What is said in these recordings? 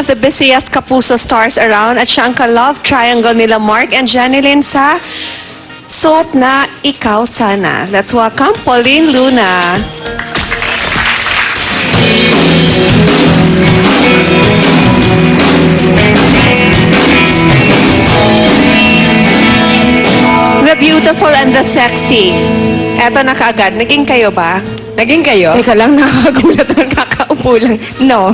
of the busiest Kapuso stars around at siya ang ka-love triangle nila Mark and Jeneline sa soap na Ikaw Sana. Let's welcome Pauline Luna. The beautiful and the sexy. Eto na kaagad. Naging kayo ba? Naging kayo? Teka lang, nakakagulat ang kakaupo lang. No.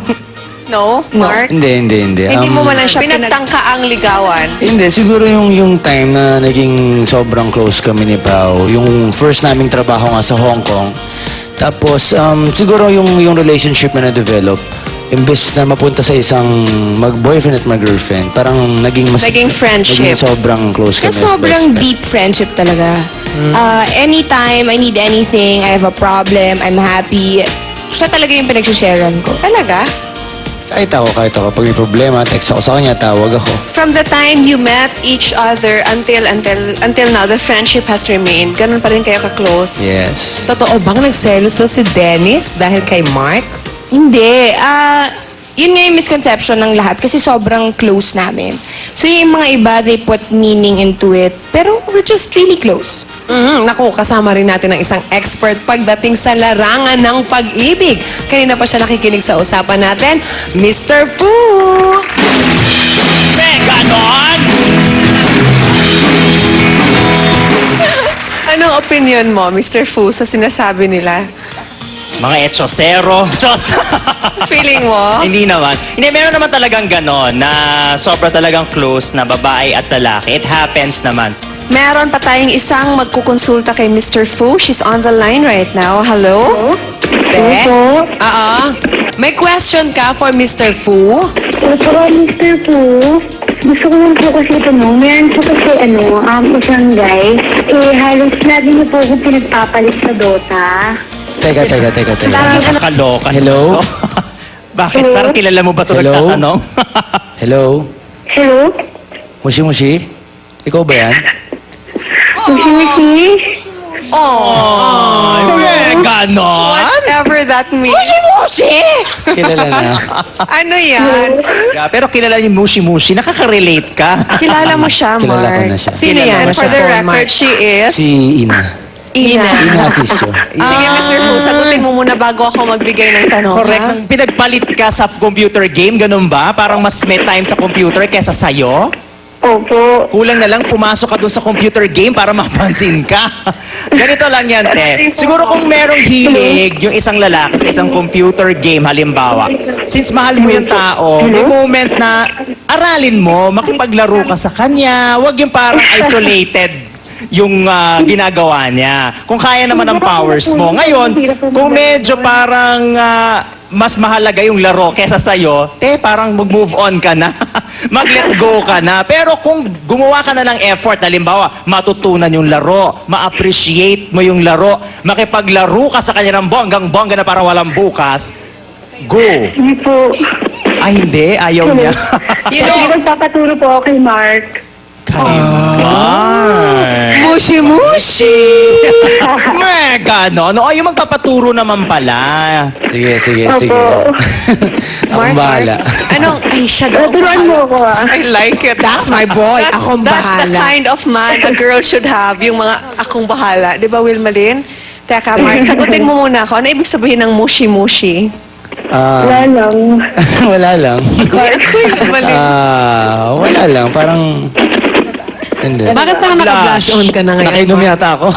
No? Mark? Hindi. Hindi mo man lang siya pinagtangka ang ligawan. Hindi, siguro yung time na naging sobrang close kami ni Pao, yung first naming trabaho nga sa Hong Kong. Tapos, siguro yung relationship na na-develop, imbes na mapunta sa isang mag-boyfriend at mag-girlfriend, parang naging friendship. Naging sobrang close kami as best Sobrang friend. deep friendship talaga. Anytime I need anything, I have a problem, I'm happy, siya talaga yung pinag-sharean ko. Talaga? Kahit ako, pag may problema, text ako sa kanya, tawag ako. From the time you met each other until now, the friendship has remained. Ganun pa rin kayo ka-close? Yes. Totoo bang nagselos daw si Dennis dahil kay Mark? Hindi. Yun nga yung misconception ng lahat kasi sobrang close namin. So yung mga iba, they put meaning into it. Pero we're just really close. Naku, kasama rin natin ang isang expert pagdating sa larangan ng pag-ibig. Kanina pa siya nakikinig sa usapan natin, Mr. Fu! Ganon! Anong opinion mo, Mr. Fu, sa sinasabi nila? Mga etsosero. Diyos! Feeling mo? Hindi naman. Hindi, meron naman talagang ganon na sobra talagang close na babae at lalaki. It happens naman. Meron pa tayong isang magkukonsulta kay Mr. Fu. She's on the line right now. Hello? Te? May question ka for Mr. Fu? Opo, Mr. Po. Gusto ko lang po kasi tanong. Meron po kasi isang guy. Halos lagi niyo po akong pinagpapalit sa Dota. Teka. Nakakaloka. Hello? Bakit? Hello? Parang kilala mo ba ito Hello? nagtatanong? Hello? Hello? Mushi? Ikaw ba yan? Mushi? Ganon? Whatever that means. Kilala na. Ano yan? Yeah, pero kilala niyo Mushi. Nakaka-relate ka. Kilala mo siya, Kilala ko Mark. na siya. Sino And yan? for the Siya, record, Mark. she is Si Ina. Ina. Ina Asisio. Sige, Mr. Fu, sagutin mo muna bago ako magbigay ng tanong. Correct. ha? Nang pinagpalit ka sa computer game, ganun ba? Parang mas may time sa computer kesa sa'yo? Opo. Kulang na lang pumasok ka dun sa computer game para mapansin ka. Ganito lang yan, te. Siguro kung merong hilig yung isang lalaki sa isang computer game, halimbawa, since mahal mo yung tao, may moment na aralin mo, makipaglaro ka sa kanya, wag yung parang isolated yung ginagawa niya. Kung kaya naman ang powers mo. Ngayon, kung medyo parang mas mahalaga yung laro kesa sa'yo, parang mag-move on ka na. Mag-let go ka na. Pero kung gumawa ka na ng effort, halimbawa, matutunan yung laro, ma-appreciate mo yung laro, makipaglaro ka sa kanya ng bonggang-bongga na para walang bukas, go! Hindi po. Ay, hindi. Ayaw niya. Kasi magpapaturo po ako kay Mark. Mushi! Mega, no? No, yung magpapaturo naman pala. Sige. Opo. Akong bahala. Anong, ay, siya daw. Turuan mo ako I like it. That's my boy. Akong That's the bahala. kind of man a girl should have. Yung mga akong bahala. Di ba, Wilmalyn? Teka, Mark, sagutin mo muna ako. Ano ibig sabihin ng mushi-mushi? Wala lang. Wala lang. Wilmalyn. Wala lang. Parang... Hindi. Bakit parang naka-blush on ka na ngayon? Nakainom Mark? yata ako.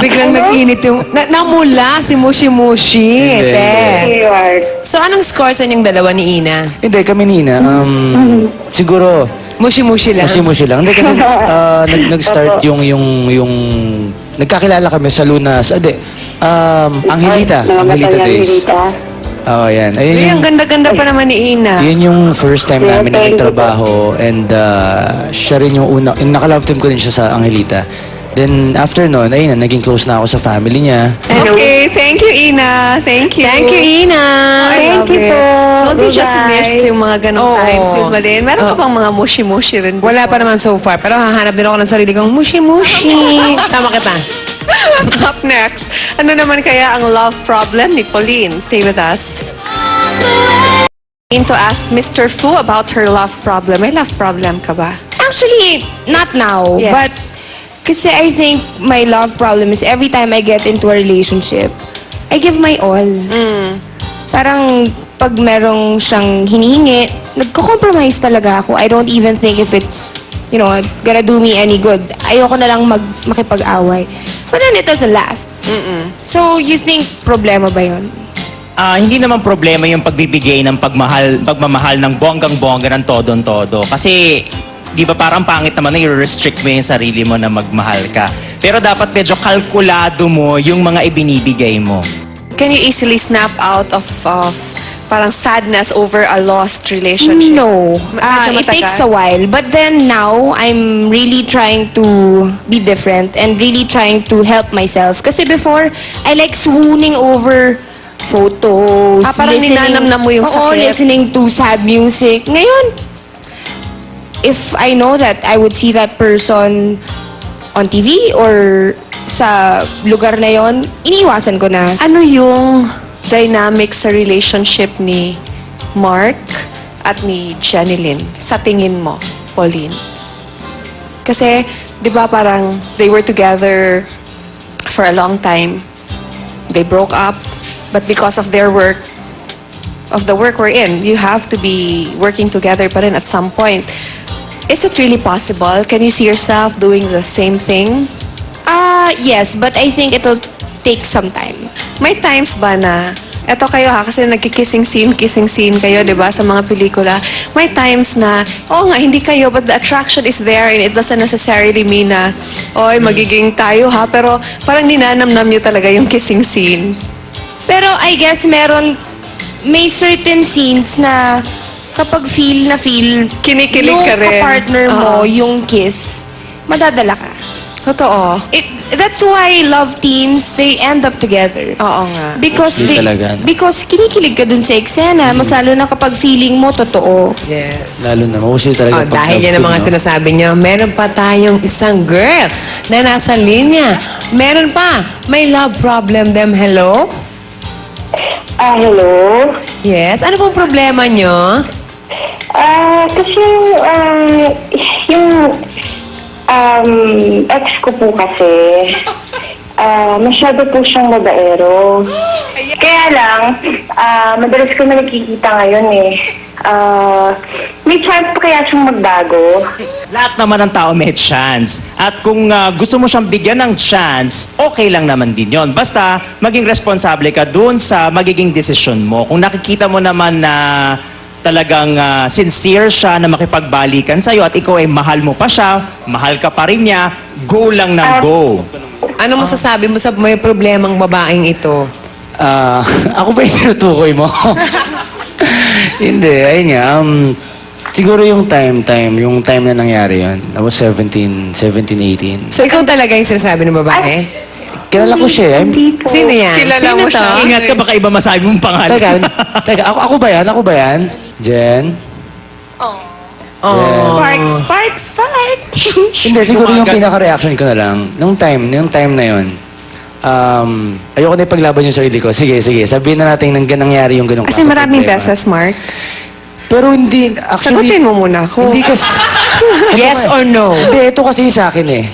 Biglang nag-init yung... namula si Mushi. Hindi, Te. Hey, Mark. So anong score sa inyong dalawa ni Ina? Hindi, kami Nina. Siguro, Mushi lang. mushi lang. Hindi kasi nag-start yung nagkakilala kami sa Lunas. Angelita days. Oo, yan. Ay, ang ganda-ganda pa naman ni Ina. Yun yung first time namin na nagtrabaho and siya rin yung una, yung naka-love team ko din siya sa Angelita. Then after nun, ayun na, naging close na ako sa family niya. Okay, thank you, Ina. Thank you. Thank you, Ina. I love Thank you it. po. Don't you just Bye-bye. miss yung mga ganong Oo. times, Wilmalyn? Meron ka bang mga mushi-mushi rin before? Wala pa naman so far, pero hahanap din ako ng sarili kong mushi. Sama kita. Up next, ano naman kaya ang love problem ni Pauline? Stay with us. To ask Mr. Fu about her love problem. May love problem ka ba? Actually, not now. Yes. But, kasi I think my love problem is every time I get into a relationship, I give my all. Parang, pag merong siyang hinihingi, nagko-compromise talaga ako. I don't even think if it's, gonna do me any good. Ayoko na lang makipag-away. But then it doesn't last. So, you think problema ba yun? Hindi naman problema yung pagbibigay ng pagmamahal ng bonggang-bongga ng todong-todo. Kasi, di ba parang pangit naman na i-restrict mo yung sarili mo na magmahal ka. Pero dapat medyo kalkulado mo yung mga ibinibigay mo. Can you easily snap out of parang sadness over a lost relationship? No. Medyo It matagal? takes a while. But then now, I'm really trying to be different and really trying to help myself. Kasi before, I like swooning over photos. Parang ninanamnam mo yung Oo, sakit. listening to sad music. Ngayon, if I know that I would see that person on TV or sa lugar na yon, iniiwasan ko na. Ano yung dynamic sa relationship ni Mark at ni Jeneline sa tingin mo, Pauline? Kasi, di ba parang they were together for a long time. They broke up, but because of their work, of the work we're in, you have to be working together pa rin at some point. Is it really possible? Can you see yourself doing the same thing? Yes, but I think it'll take some time. May times ba na, eto kayo ha, kasi nagkikissing scene kayo, di ba, sa mga pelikula. May times na, oo nga, hindi kayo, but the attraction is there and it doesn't necessarily mean na, oy, magiging tayo ha, pero parang ninanamnam nyo talaga yung kissing scene. Pero I guess may certain scenes na kapag feel Kinikilig ka rin. partner mo, Oo. yung kiss, madadala ka. Totoo. That's why love teams, they end up together. Oo nga. Because Mostly talaga, no? because kinikilig ka dun sa eksena, mas lalo na kapag feeling mo totoo. Yes. Lalo na, mostly talaga pag Dahil yan ang mga love team, no? sinasabi niyo, meron pa tayong isang girl na nasa linya. Meron pa. May love problem them. Hello? Hello? Yes. Ano pong problema niyo? Kasi yung ex ko po kasi, masyado po siyang babaero. Kaya lang, madalas ko na nakikita ngayon eh. May chance pa kaya siyang magbago? Lahat naman ng tao may chance. At kung gusto mo siyang bigyan ng chance, okay lang naman din yon. Basta maging responsable ka dun sa magiging desisyon mo. Kung nakikita mo naman na talagang sincere siya na makipagbalikan sa'yo at ikaw ay mahal mo pa siya, mahal ka pa rin niya, go lang ng go. Ano masasabi mo sa may problemang babaeng ito? Ako ba yung tinutukoy mo? Hindi, ayun nga. Siguro yung time na nangyari yun. I was 17, 18. So, ikaw talaga yung sinasabi ng babae? Kilala ko siya. Hindi po. Sino yan? Kilala Sino mo to? siya? Ingat ka, baka iba masabi mong pangalan. Teka, ako ba yan? Ako ba yan? Jen? Oh. Sparks! Hindi, siguro yung pinaka-reaction ko na lang, nung time na yun, ayoko na ipaglaban yung sarili ko. Sige, sabihin na natin nang nangyari yung ganung Kasi klaseng maraming problema. beses, Mark. Pero hindi, actually... Sagutin mo muna ako. Hindi kasi... Yes or no? Hindi, ito kasi sa akin eh.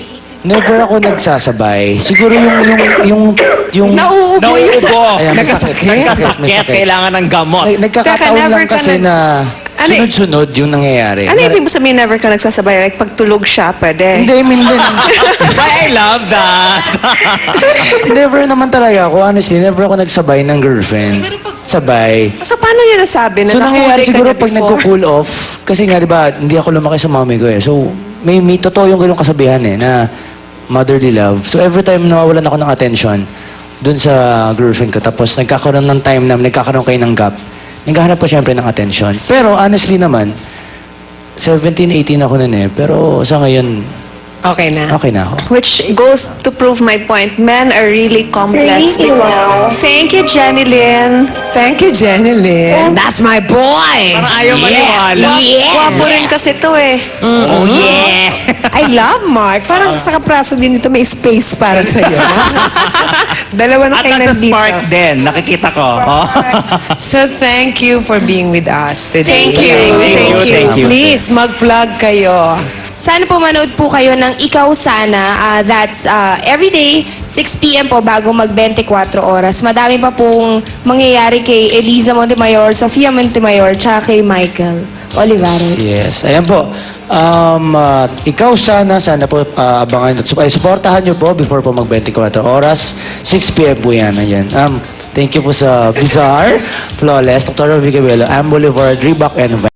Never ako nagsasabay. Siguro yung Nauubo yun. Nauubo. Ayan, may Nagkasakit. sakit, may sakit, may Nagkasakit, sakit. kailangan ng gamot. Nagkakataon Teka, never lang ka kasi na- na Ano eh? sunod-sunod yung nangyayari. Ano ibig mo sabihin never ka nagsasabay? Like, pag tulog siya, pwede. Hindi, I mean, I love that. never naman talaga ako. Honestly, never ako nagsabay ng girlfriend. Sabay. So, paano yun nasabi? So, nakahuli nangyayari ka siguro na pag before? nagko-cool off, kasi nga, di ba, hindi ako lumaki sa mami ko eh. So, may totoo yung ganung kasabihan eh, na motherly love. So, every time nawawalan ako ng attention dun sa girlfriend ko, tapos nagkakaroon ng time na nagkakaroon kayo ng gap, naghahanap ko syempre ng attention. Pero, honestly naman, 17, 18 ako nun eh. Pero, sa ngayon, Okay na. okay na ako. Which goes to prove my point. Men are really complex Thank you. because... Thank you, Jenny Lynn. Thank you, Jeneline. That's my boy! Parang ayaw maniwala. Guwapo rin kasi to eh. Oh, yeah. I love Mark. Parang sa kapraso din ito may space para sa'yo. Dalawa na At kayo nasa nandito. Spark din, nakikita ko. Oh. So thank you for being with us today. Thank you. Thank you. Please, mag-plug kayo. Sana po manood po kayo ng Ikaw Sana. That's every day, 6 p.m. po bago mag-24 oras. Madami pa pong mangyayari kay Eliza Montemayor, Sofia Montemayor, tsaka kay Michael Olivares. Yes, ayan po. Ikaw sana po abangan at supportahan nyo po before po mag-24 oras. 6 p.m. po yan. Ayan. Thank you po sa Bizarre, Flawless, Dr. Vigabello, Am Boulevard, Reebok, and